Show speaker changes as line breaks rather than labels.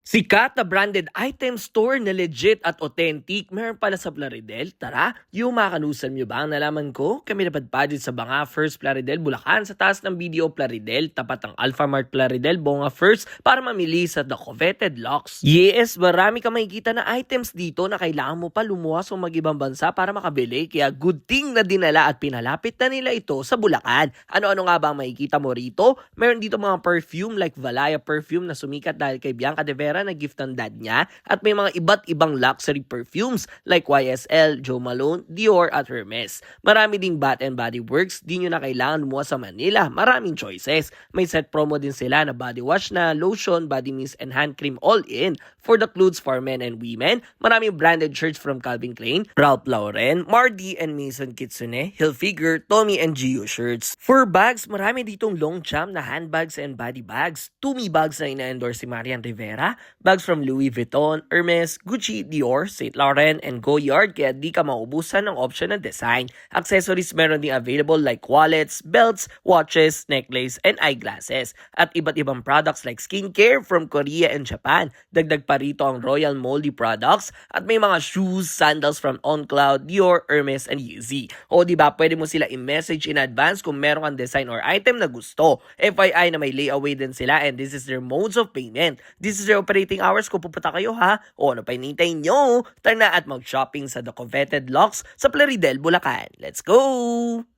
Sikat na branded item store na legit at authentic, meron pala sa Plaridel. Tara, yung makanusan nyo ba ang nalaman ko? Kami napadpadid sa Banga First Plaridel, Bulacan, sa taas ng BDO Plaridel, tapat ng Alpha Mart Plaridel, Bonga First, para mamili sa The Coveted Locks. Yes, marami ka makikita na items dito na kailangan mo pa lumuwas o mag-ibang bansa para makabili, kaya good thing na dinala at pinalapit na nila ito sa Bulacan. Ano-ano nga ba ang makikita mo rito? Meron dito mga perfume like Valaya perfume na sumikat dahil kay Bianca de Vera na gift ng dad niya, at may mga iba't ibang luxury perfumes like YSL, Joe Malone, Dior at Hermes. Marami ding Bath and Body Works, di nyo na kailangan lumuwas sa Manila. Maraming choices. May set promo din sila na body wash na lotion, body mist and hand cream all in for the clothes for men and women. Maraming branded shirts from Calvin Klein, Ralph Lauren, Mardi and Maison Kitsune, Hilfiger, Tommy and Gio shirts. For bags, marami ditong Longchamp na handbags and body bags, Tumi bags na ina-endorse si Marian Rivera, bags from Louis Vuitton, Hermes, Gucci, Dior, Saint Laurent, and Goyard, kaya di ka maubusan ng option ng design. Accessories meron din available like wallets, belts, watches, necklace, and eyeglasses. At iba't ibang products like skincare from Korea and Japan. Dagdag pa rito ang Royal Moldy products at may mga shoes, sandals from OnCloud, Dior, Hermes, and Yeezy. O diba, pwede mo sila i-message in advance kung meron kang design or item na gusto. FYI na may layaway din sila, and this is their modes of payment. This is their operating hours kung pupunta kayo, ha? O ano pa hinihintay nyo? Tara na at mag-shopping sa The Coveted Locks sa Plaridel, Bulacan. Let's go!